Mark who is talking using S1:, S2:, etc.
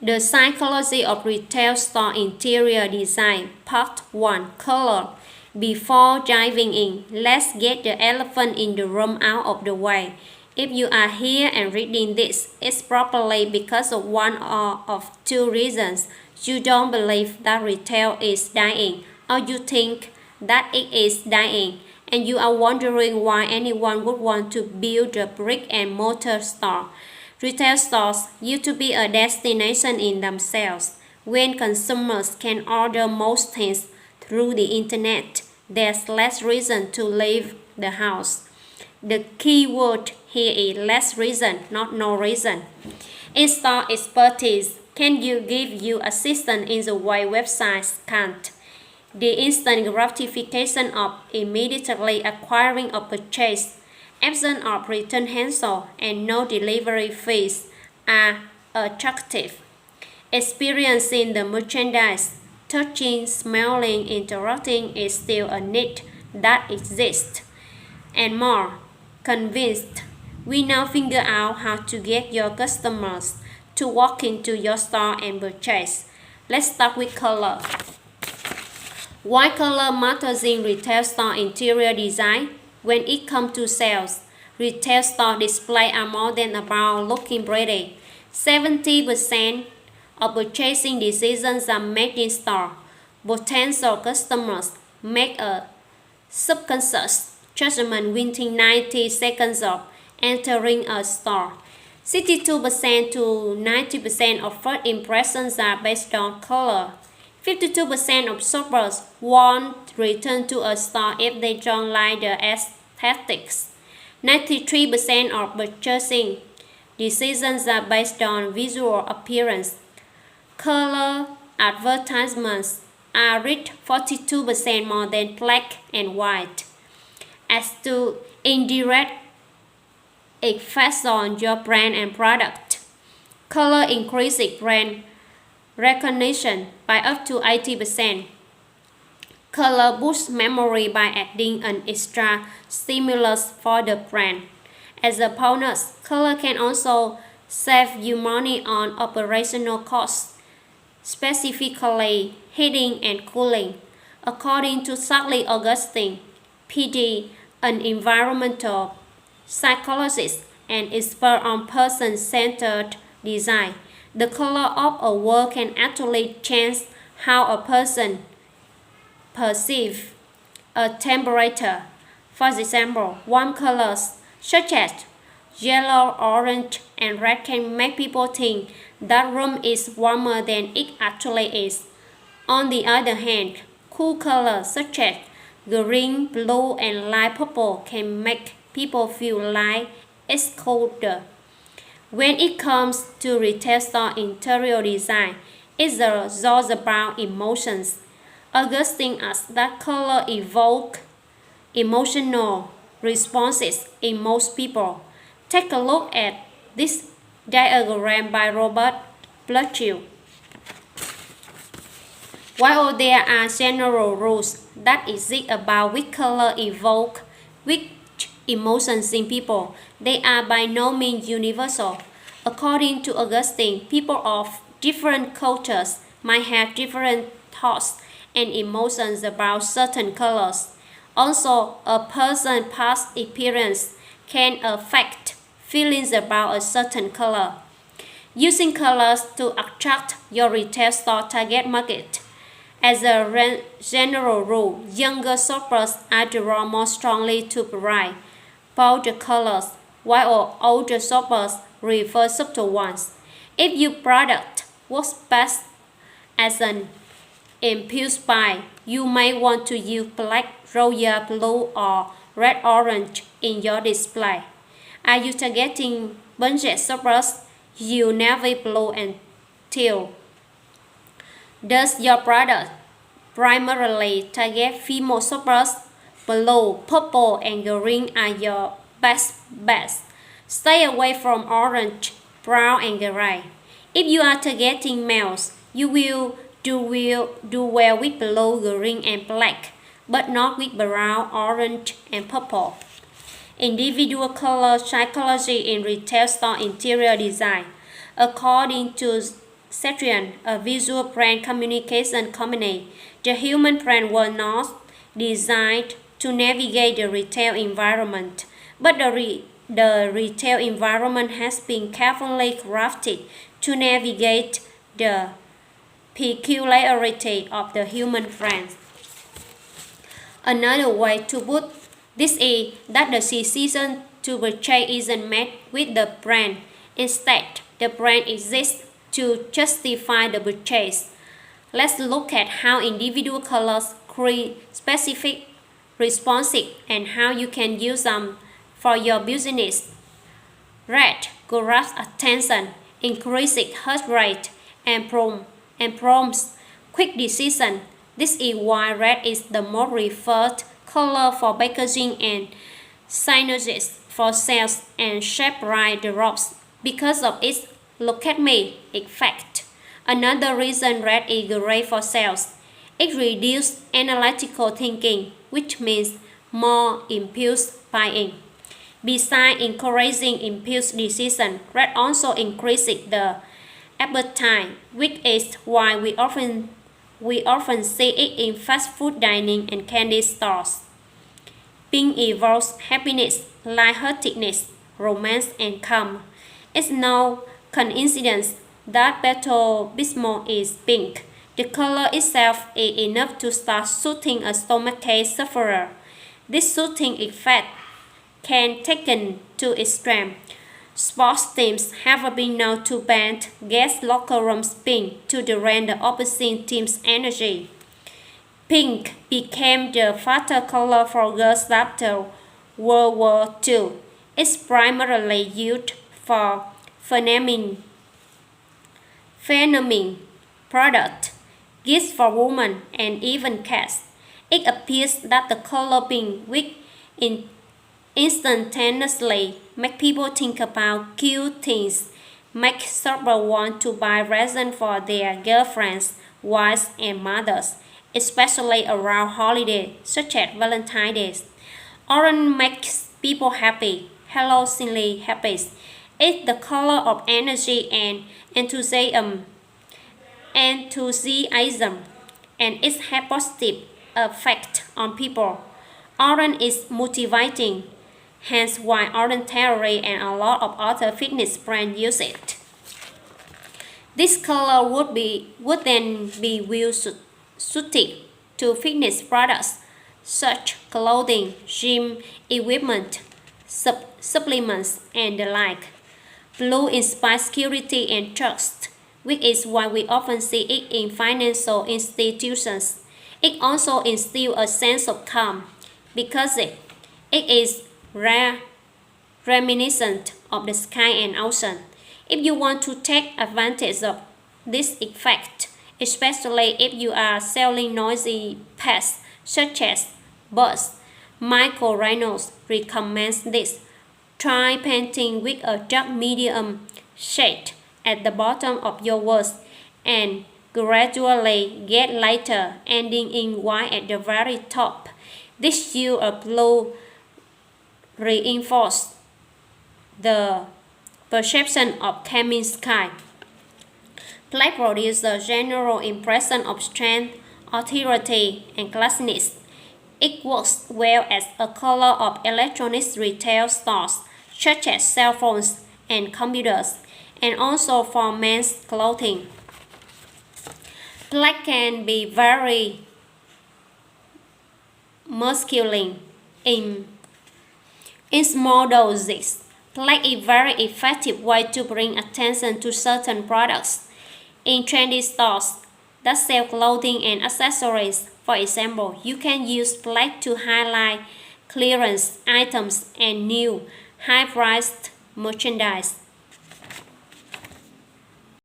S1: The Psychology of Retail Store Interior Design Part 1 Color. Before diving in, let's get the elephant in the room out of the way. If you are here and reading this, it's probably because of one or of two reasons. You don't believe that retail is dying, or you think that it is dying, and you are wondering why anyone would want to build a brick and mortar store. Retail stores used to be a destination in themselves. When consumers can order most things through the internet, there's less reason to leave the house. The key word here is less reason, not no reason. In-store expertise can give you assistance in the way websites can't. The instant gratification of immediately acquiring a purchase, absence of return hassle, and no delivery fees are attractive. Experiencing the merchandise, touching, smelling, interacting is still a need that exists. And more, convinced, we now figure out how to get your customers to walk into your store and purchase. Let's start with color. Why color matters in retail store interior design? When it comes to sales, retail store displays are more than about looking pretty. 70% of purchasing decisions are made in store. Potential customers make a subconscious judgment within 90 seconds of entering a store. 62% to 90% of first impressions are based on color. 52% of shoppers won't return to a store if they don't like the aesthetics. 93% of purchasing decisions are based on visual appearance. Color advertisements are read 42% more than black and white. As to indirect effects on your brand and product, color increases brand recognition by up to 80%. Color boosts memory by adding an extra stimulus for the brand. As a bonus, color can also save you money on operational costs, specifically heating and cooling. According to Sally Augustine, PD, an environmental psychologist and expert on person-centered design, the color of a wall can actually change how a person perceives a temperature. For example, warm colors such as yellow, orange, and red can make people think that room is warmer than it actually is. On the other hand, cool colors such as green, blue, and light purple can make people feel like it's colder. When it comes to retail store interior design, it's all about emotions. Augustine asks that color evoke emotional responses in most people. Take a look at this diagram by Robert Bluetooth. While there are general rules that exist about which color evoke which emotions in people, they are by no means universal. According to Augustine, people of different cultures might have different thoughts and emotions about certain colors. Also, a person's past experience can affect feelings about a certain color. Using colors to attract your retail store target market. As a general rule, younger shoppers are drawn more strongly to bright, bold colors, while older shoppers prefer subtle ones. If your product works best as an impulse buy, you may want to use black, royal blue, or red orange in your display. Are you targeting budget shoppers? Use navy blue and teal. Does your product primarily target female shoppers? Blue, purple, and green are your best bets. Stay away from orange, brown, and gray. If you are targeting males, you will do well with blue, green, and black, but not with brown, orange, and purple. Individual color psychology in retail store interior design. According to Cetrion, a visual brand communication company. The human brand was not designed to navigate the retail environment, but the retail environment has been carefully crafted to navigate the peculiarity of the human brand. Another way to put this is that the decision to purchase isn't made with the brand. Instead, the brand exists to justify the purchase. Let's look at how individual colors create specific responses and how you can use them for your business. Red grabs attention, increases heart rate, and prompts quick decision. This is why red is the most referred color for packaging and signage for sales and shape right drops because of its "look at me" effect. Another reason red is great for sales. It reduces analytical thinking, which means more impulse buying. Besides encouraging impulse decision, red also increases the appetite, which is why we often see it in fast food dining and candy stores. Pink evokes happiness, lightheartedness, romance, and calm. It's no coincidence that Pepto-Bismol is pink. The color itself is enough to start soothing a stomachache sufferer. This soothing effect can taken to extreme. Sports teams have been known to paint guest locker rooms pink to drain the opposing team's energy. Pink became the fatal color for girls after World War II. It's primarily used for feminine products, gifts for women, and even cats. It appears that the color pink will instantaneously make people think about cute things, make shoppers want to buy presents for their girlfriends, wives, and mothers, especially around holidays such as Valentine's Day. Orange makes people happy. Hello, Silly Happy. It's the color of energy and enthusiasm, and it has positive effect on people. Orange is motivating, hence why Orange Theory and a lot of other fitness brands use it. This color would then be well suited to fitness products such clothing, gym equipment, supplements, and the like. Blue inspires security and trust, which is why we often see it in financial institutions. It also instills a sense of calm because it is reminiscent of the sky and ocean. If you want to take advantage of this effect, especially if you are selling noisy pests such as birds, Michael Reynolds recommends this. Try painting with a dark medium shade at the bottom of your words and gradually get lighter, ending in white at the very top. This hue of blue reinforces the perception of calming sky. Black produces a general impression of strength, authority, and classiness. It works well as a color of electronics retail stores, such as cell phones and computers, and also for men's clothing. Black can be very masculine in small doses. Black is a very effective way to bring attention to certain products. In trendy stores that sell clothing and accessories, for example, you can use black to highlight clearance items and new, high-priced merchandise.